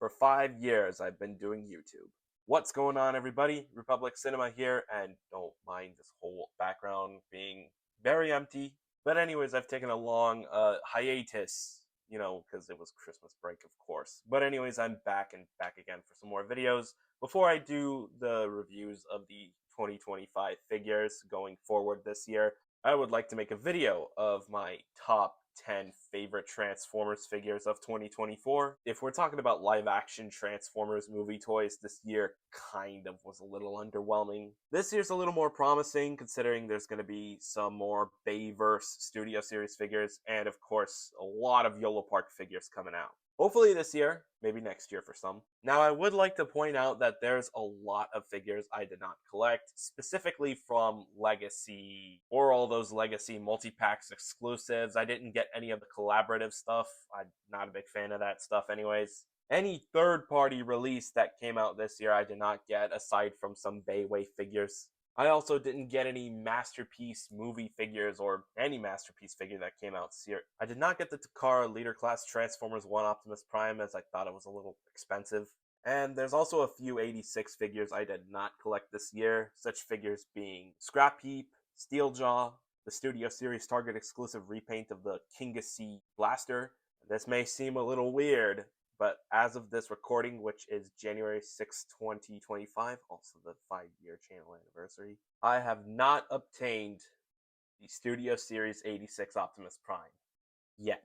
For 5 years, I've been doing YouTube. What's going on, everybody? Republic Cinema here, and don't mind this whole background being very empty. But anyways, I've taken a long hiatus, because it was Christmas break, of course. But anyways, I'm back again for some more videos. Before I do the reviews of the 2025 figures going forward this year, I would like to make a video of my top 10 favorite Transformers figures of 2024. If we're talking about live action Transformers movie toys, this year kind of was a little underwhelming. This year's a little more promising considering there's going to be some more BAIWEI Studio Series figures and of course a lot of Yolopark figures coming out. Hopefully this year, maybe next year for some. Now I would like to point out that there's a lot of figures I did not collect, specifically from Legacy or all those Legacy multi-packs exclusives. I didn't get any of the collaborative stuff. I'm not a big fan of that stuff anyways. Any third-party release that came out this year I did not get, aside from some BAIWEI figures. I also didn't get any Masterpiece movie figures or any Masterpiece figure that came out this year. I did not get the Takara Leader Class Transformers 1 Optimus Prime as I thought it was a little expensive. And there's also a few 86 figures I did not collect this year, such figures being Scrap Heap, Steeljaw, the Studio Series Target exclusive repaint of the Kingasee Blaster. This may seem a little weird, but as of this recording, which is January 6, 2025, also the 5-year channel anniversary, I have not obtained the Studio Series 86 Optimus Prime yet.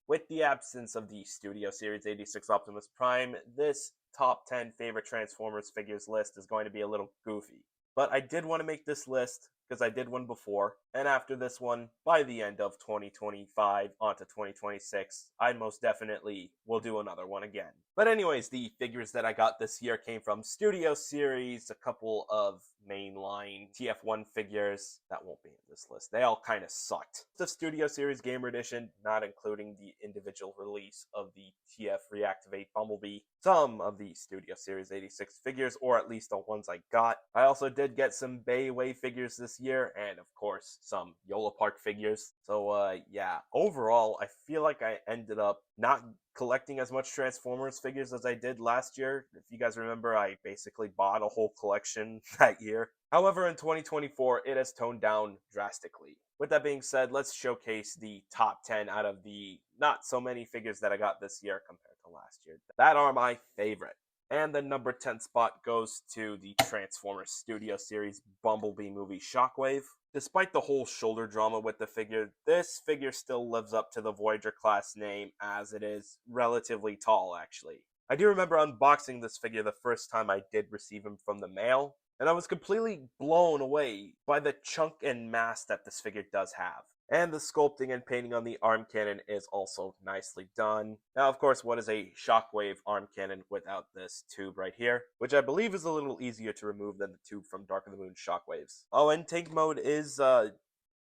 With the absence of the Studio Series 86 Optimus Prime, this top 10 favorite Transformers figures list is going to be a little goofy. But I did want to make this list because I did one before, and after this one, by the end of 2025 onto 2026, I most definitely will do another one again. But anyways, the figures that I got this year came from Studio Series, a couple of mainline TFONE figures that won't be in this list. They all kind of sucked. The Studio Series Gamer Edition, not including the individual release of the TF Reactivate Bumblebee, some of the Studio Series 86 figures, or at least the ones I got. I also did get some BAIWEI figures this year, and of course, some Yolopark figures. So yeah, overall, I feel like I ended up not collecting as much Transformers figures as I did last year. If you guys remember, I basically bought a whole collection that year. However, in 2024, it has toned down drastically. With that being said, let's showcase the top 10 out of the not so many figures that I got this year compared to last year that are my favorite. And the number 10 spot goes to the Transformers Studio Series Bumblebee movie Shockwave. Despite the whole shoulder drama with the figure, this figure still lives up to the Voyager class name, as it is relatively tall actually. I do remember unboxing this figure the first time I did receive him from the mail, and I was completely blown away by the chunk and mass that this figure does have. And the sculpting and painting on the arm cannon is also nicely done. Now, of course, what is a Shockwave arm cannon without this tube right here? Which I believe is a little easier to remove than the tube from Dark of the Moon Shockwaves. Oh, and tank mode is,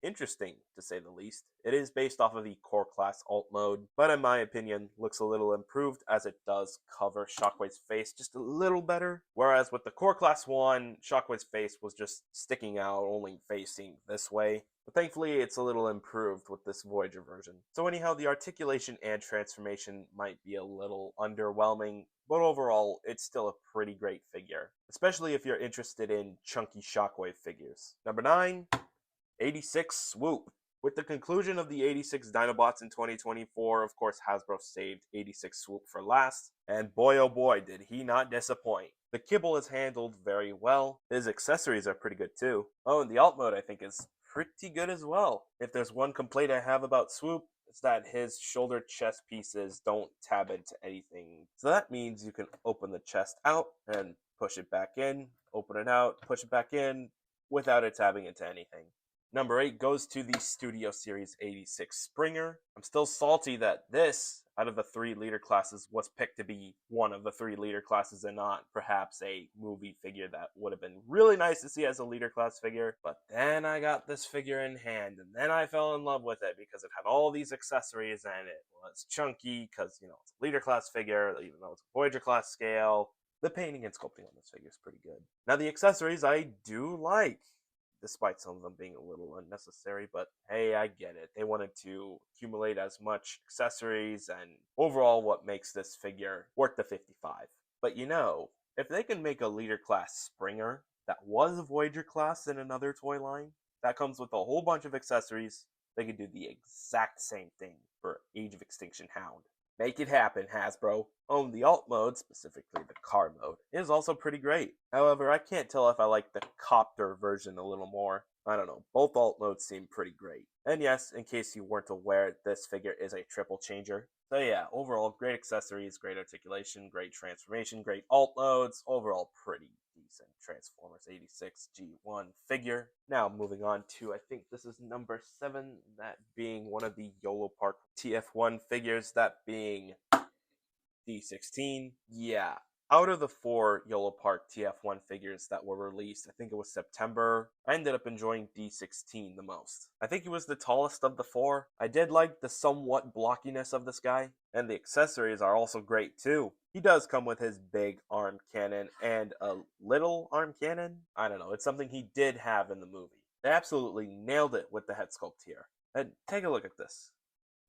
interesting, to say the least. It is based off of the Core Class Alt mode, but in my opinion, looks a little improved as it does cover Shockwave's face just a little better. Whereas with the Core Class 1, Shockwave's face was just sticking out, only facing this way. But thankfully, it's a little improved with this Voyager version. So anyhow, the articulation and transformation might be a little underwhelming, but overall, it's still a pretty great figure, especially if you're interested in chunky Shockwave figures. Number 9, 86 Swoop. With the conclusion of the 86 Dinobots in 2024, of course, Hasbro saved 86 Swoop for last, and boy oh boy did he not disappoint. The kibble is handled very well, his accessories are pretty good too. Oh, and the alt mode I think is pretty good as well. If there's one complaint I have about Swoop, it's that his shoulder chest pieces don't tab into anything. So that means you can open the chest out and push it back in, open it out, push it back in, without it tabbing into anything. Number 8 goes to the Studio Series 86 Springer. I'm still salty that this, out of the 3 leader classes, was picked to be one of the 3 leader classes and not perhaps a movie figure that would have been really nice to see as a leader class figure. But then I got this figure in hand, and then I fell in love with it because it had all these accessories and it was chunky because, it's a leader class figure, even though it's a Voyager class scale. The painting and sculpting on this figure is pretty good. Now, the accessories I do like. despite some of them being a little unnecessary, but hey, I get it. They wanted to accumulate as much accessories and overall what makes this figure worth the 55. But you know, if they can make a leader class Springer that was Voyager class in another toy line, that comes with a whole bunch of accessories, they could do the exact same thing for Age of Extinction Hound. Make it happen, Hasbro. The alt mode, specifically the car mode, is also pretty great. However, I can't tell if I like the copter version a little more. I don't know, both alt modes seem pretty great. And yes, in case you weren't aware, this figure is a triple changer. So yeah, overall, great accessories, great articulation, great transformation, great alt modes, overall pretty decent Transformers 86 G1 figure. Now moving on to, I think this is number 7, that being one of the Yolopark TF1 figures, that being D16. Yeah, out of the 4 Yolopark TF1 figures that were released, I think it was September, I ended up enjoying D16 the most. I think he was the tallest of the 4. I did like the somewhat blockiness of this guy, and the accessories are also great too. He does come with his big arm cannon and a little arm cannon. I don't know, it's something he did have in the movie. They absolutely nailed it with the head sculpt here. And take a look at this.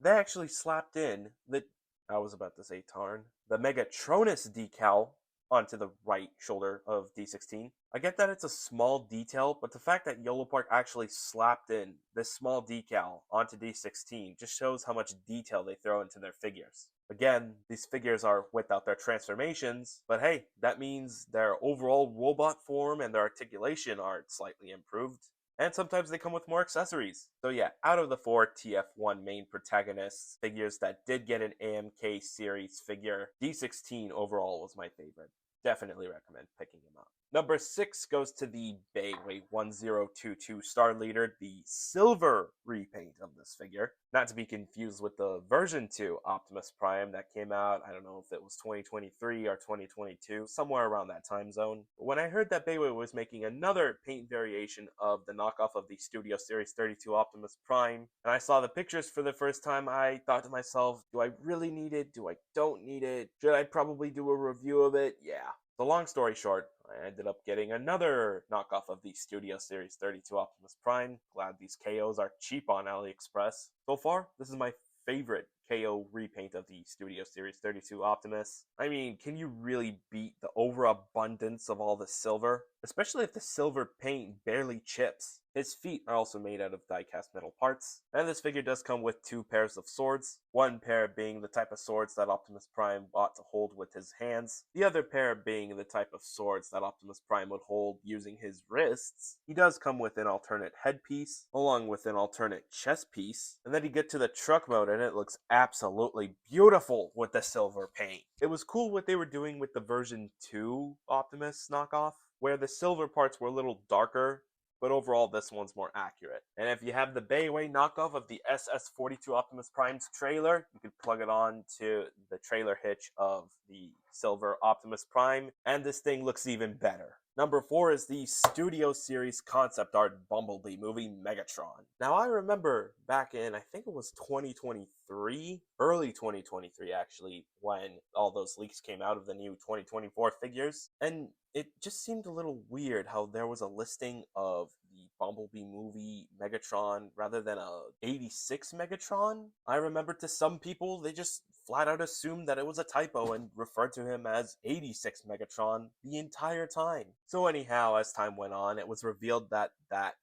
They actually slapped in the, I was about to say Tarn, the Megatronus decal onto the right shoulder of D16. I get that it's a small detail, but the fact that Yolopark actually slapped in this small decal onto D16 just shows how much detail they throw into their figures. Again, these figures are without their transformations, but hey, that means their overall robot form and their articulation are slightly improved. And sometimes they come with more accessories. So yeah, out of the 4 TF1 main protagonists figures that did get an AMK series figure, D16 overall was my favorite. Definitely recommend picking him up. Number 6 goes to the BAIWEI 1022 Star Leader, the silver repaint of this figure. Not to be confused with the version 2 Optimus Prime that came out, I don't know if it was 2023 or 2022, somewhere around that time zone. But when I heard that BAIWEI was making another paint variation of the knockoff of the Studio Series 32 Optimus Prime, and I saw the pictures for the first time, I thought to myself, do I really need it? Do I don't need it? Should I probably do a review of it? Yeah. So long story short, I ended up getting another knockoff of the Studio Series 32 Optimus Prime. Glad these KOs are cheap on AliExpress. So far, this is my favorite KO repaint of the Studio Series 32 Optimus. I mean, can you really beat the overabundance of all the silver? Especially if the silver paint barely chips. His feet are also made out of die-cast metal parts, and this figure does come with 2 pairs of swords, one pair being the type of swords that Optimus Prime ought to hold with his hands, the other pair being the type of swords that Optimus Prime would hold using his wrists. He does come with an alternate headpiece, along with an alternate chest piece, and then you get to the truck mode and it looks absolutely beautiful with the silver paint. It was cool what they were doing with the version 2 Optimus knockoff, where the silver parts were a little darker, but overall this one's more accurate. And if you have the BAIWEI knockoff of the SS42 Optimus Prime's trailer, you can plug it on to the trailer hitch of the silver Optimus Prime, and this thing looks even better. Number 4 is the Studio Series concept art Bumblebee movie Megatron. Now I remember back in, I think it was 2023, early 2023 actually, when all those leaks came out of the new 2024 figures, and it just seemed a little weird how there was a listing of the Bumblebee movie Megatron rather than a 86 Megatron. I remember to some people, they just flat out assumed that it was a typo and referred to him as 86 Megatron the entire time. So anyhow, as time went on, it was revealed that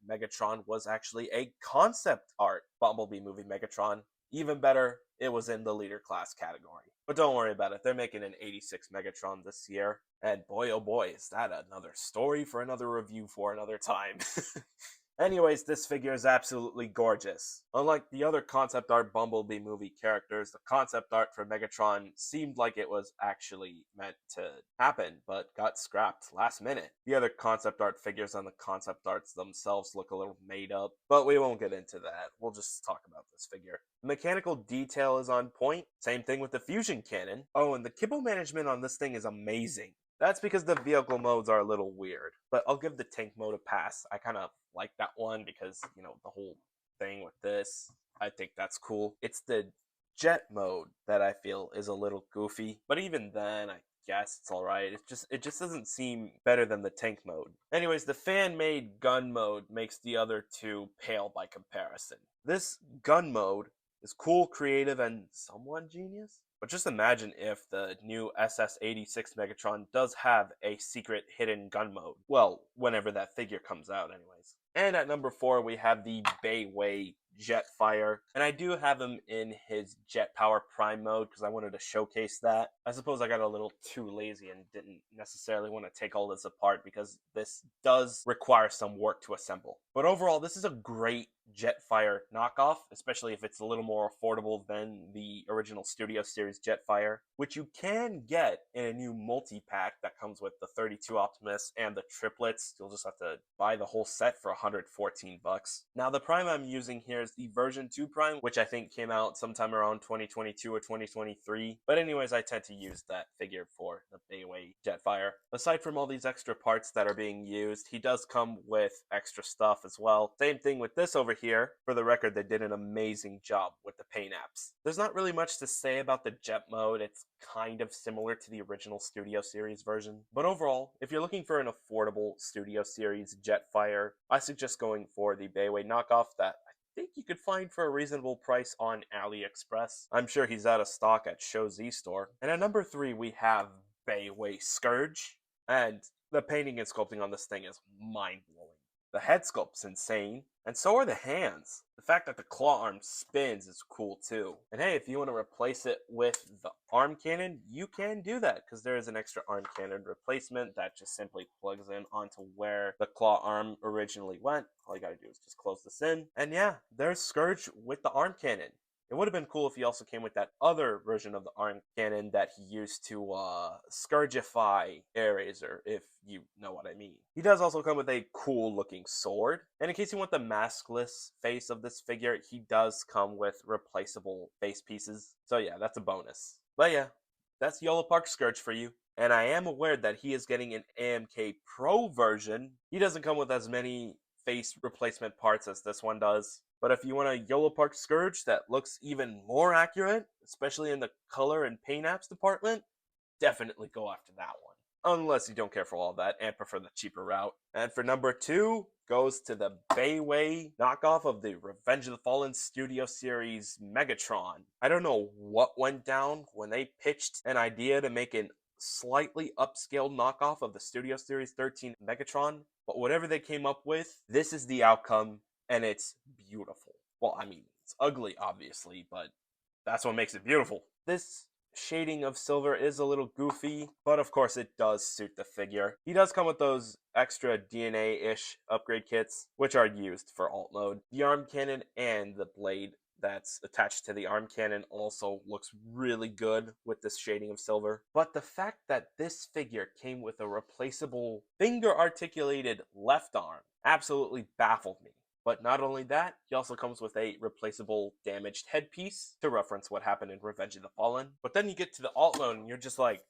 Megatron was actually a concept art Bumblebee movie Megatron. Even better, it was in the leader class category. But don't worry about it, they're making an 86 Megatron this year. And boy oh boy, is that another story for another review for another time. Anyways, this figure is absolutely gorgeous. Unlike the other concept art Bumblebee movie characters, the concept art for Megatron seemed like it was actually meant to happen, but got scrapped last minute. The other concept art figures and the concept arts themselves look a little made up, but we won't get into that. We'll just talk about this figure. The mechanical detail is on point. Same thing with the fusion cannon. Oh, and the kibble management on this thing is amazing. That's because the vehicle modes are a little weird, but I'll give the tank mode a pass. I kind of like that one because, you know, the whole thing with this, I think that's cool. It's the jet mode that I feel is a little goofy, but even then, I guess it's alright. It just doesn't seem better than the tank mode. Anyways, the fan-made gun mode makes the other two pale by comparison. This gun mode is cool, creative, and somewhat genius. But just imagine if the new SS86 Megatron does have a secret hidden gun mode. Well, whenever that figure comes out anyways. And at number 4, we have the BAIWEI Jetfire, and I do have him in his Jet Power Prime mode because I wanted to showcase that. I suppose I got a little too lazy and didn't necessarily want to take all this apart because this does require some work to assemble. But overall, this is a great Jetfire knockoff, especially if it's a little more affordable than the original Studio Series Jetfire, which you can get in a new multi-pack that comes with the 32 Optimus and the triplets. You'll just have to buy the whole set for $114 bucks. Now, the Prime I'm using here is the version 2 Prime, which I think came out sometime around 2022 or 2023. But anyways, I tend to use that figure for the BAIWEI Jetfire. Aside from all these extra parts that are being used, he does come with extra stuff as well. Same thing with this over here. For the record, they did an amazing job with the paint apps. There's not really much to say about the jet mode. It's kind of similar to the original Studio Series version. But overall, if you're looking for an affordable Studio Series Jetfire, I suggest going for the BAIWEI knockoff that I think you could find for a reasonable price on AliExpress. I'm sure he's out of stock at Show Z Store. And at number 3, we have BAIWEI Scourge. And the painting and sculpting on this thing is mind-blowing. The head sculpt's insane, and so are the hands. The fact that the claw arm spins is cool too. And hey, if you want to replace it with the arm cannon, you can do that, because there is an extra arm cannon replacement that just simply plugs in onto where the claw arm originally went. All you gotta do is just close this in. And yeah, there's Scourge with the arm cannon. It would have been cool if he also came with that other version of the arm cannon that he used to Scourgeify Eraser, if you know what I mean. He does also come with a cool looking sword. And in case you want the maskless face of this figure, he does come with replaceable face pieces. So yeah, that's a bonus. But yeah, that's Yolopark Scourge for you. And I am aware that he is getting an AMK Pro version. He doesn't come with as many face replacement parts as this one does. But if you want a Yolopark Scourge that looks even more accurate, especially in the color and paint apps department, definitely go after that one. Unless you don't care for all that and prefer the cheaper route. And for number 2 goes to the BAIWEI knockoff of the Revenge of the Fallen Studio Series Megatron. I don't know what went down when they pitched an idea to make an slightly upscaled knockoff of the Studio Series 13 Megatron, but whatever they came up with, this is the outcome. And it's beautiful. Well, I mean, it's ugly, obviously, but that's what makes it beautiful. This shading of silver is a little goofy, but of course it does suit the figure. He does come with those extra DNA-ish upgrade kits, which are used for alt mode. The arm cannon and the blade that's attached to the arm cannon also looks really good with this shading of silver. But the fact that this figure came with a replaceable finger-articulated left arm absolutely baffled me. But not only that, he also comes with a replaceable damaged headpiece to reference what happened in Revenge of the Fallen. But then you get to the alt mode and you're just like,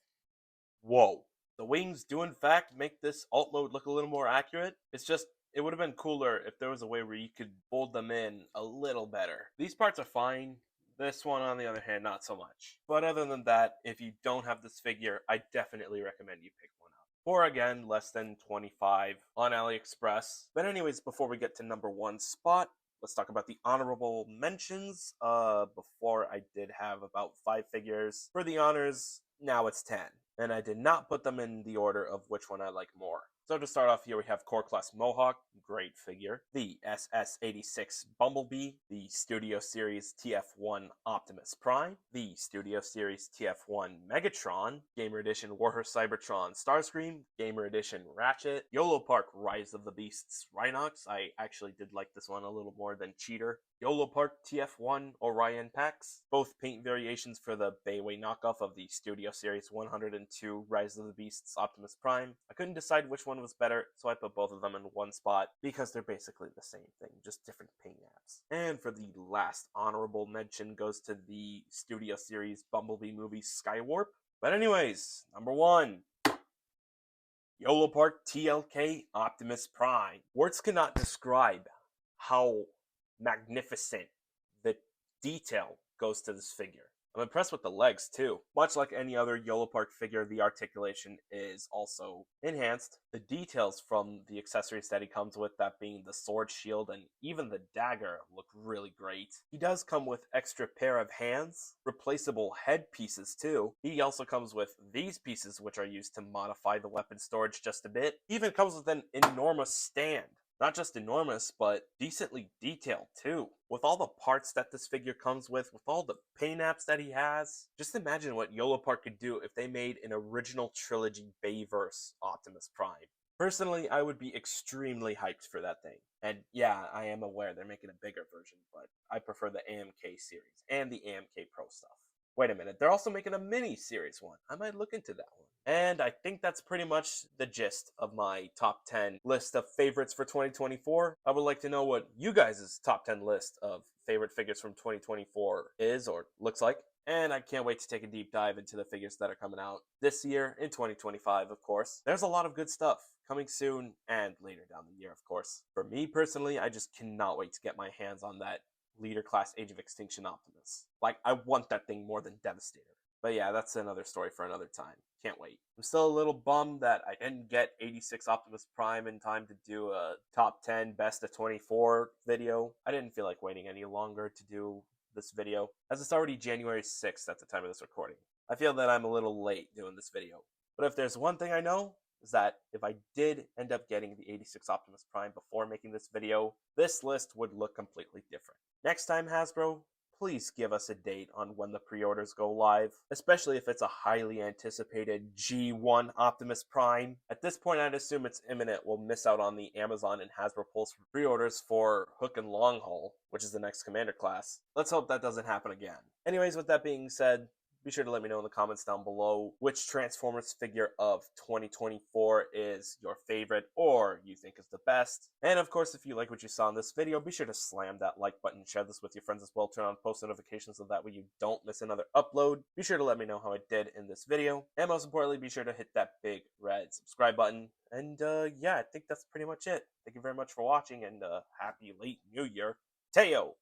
whoa. The wings do in fact make this alt mode look a little more accurate. It's just, it would have been cooler if there was a way where you could fold them in a little better. These parts are fine. This one, on the other hand, not so much. But other than that, if you don't have this figure, I definitely recommend you pick one up. For again, less than $25 on AliExpress. But anyways, before we get to number 1 spot, let's talk about the honorable mentions. Before I did have about 5 figures. For the honors, now it's 10. And I did not put them in the order of which one I like more. So to start off here, we have Core Class Mohawk, great figure. The SS86 Bumblebee, the Studio Series TFONE Optimus Prime, the Studio Series TFONE Megatron, Gamer Edition Warhorse Cybertron Starscream, Gamer Edition Ratchet, Yolopark Rise of the Beasts Rhinox. I actually did like this one a little more than Cheater. Yolopark TF1 Orion packs, both paint variations for the BAIWEI knockoff of the Studio Series 102 Rise of the Beasts Optimus Prime. I couldn't decide which one was better, so I put both of them in one spot because they're basically the same thing, just different paint apps. And for the last honorable mention goes to the Studio Series Bumblebee movie Skywarp. But anyways, number 1. Yolopark TLK Optimus Prime. Words cannot describe how magnificent the detail goes to this figure. I'm impressed with the legs too. Much like any other Yolopark figure, the articulation is also enhanced. The details from the accessories that he comes with, that being the sword, shield, and even the dagger, look really great. He does come with extra pair of hands, replaceable head pieces too. He also comes with these pieces, which are used to modify the weapon storage just a bit. He even comes with an enormous stand. Not just enormous, but decently detailed too. With all the parts that this figure comes with all the paint apps that he has, just imagine what Yolopark could do if they made an original trilogy Bayverse Optimus Prime. Personally, I would be extremely hyped for that thing. And yeah, I am aware they're making a bigger version, but I prefer the AMK series and the AMK Pro stuff. Wait a minute, they're also making a mini series one. I might look into that one. And I think that's pretty much the gist of my top 10 list of favorites for 2024. I would like to know what you guys' top 10 list of favorite figures from 2024 is or looks like. And I can't wait to take a deep dive into the figures that are coming out this year in 2025, of course. There's a lot of good stuff coming soon and later down the year, of course. For me personally, I just cannot wait to get my hands on that Leader Class Age of Extinction Optimus. Like, I want that thing more than Devastator. But yeah, that's another story for another time. Can't wait. I'm still a little bummed that I didn't get 86 Optimus Prime in time to do a top 10 best of 24 video. I didn't feel like waiting any longer to do this video, as it's already January 6th at the time of this recording. I feel that I'm a little late doing this video. But if there's one thing I know, is that if I did end up getting the 86 Optimus Prime before making this video, this list would look completely different. Next time, Hasbro, please give us a date on when the pre-orders go live, especially if it's a highly anticipated G1 Optimus Prime. At this point, I'd assume it's imminent we'll miss out on the Amazon and Hasbro Pulse pre-orders for Hook and Long Haul, which is the next Commander class. Let's hope that doesn't happen again. Anyways, with that being said, be sure to let me know in the comments down below which Transformers figure of 2024 is your favorite or you think is the best. And of course, if you like what you saw in this video, be sure to slam that like button, share this with your friends as well, turn on post notifications so that way you don't miss another upload. Be sure to let me know how I did in this video. And most importantly, be sure to hit that big red subscribe button. And yeah, I think that's pretty much it. Thank you very much for watching and happy late New Year. Teo!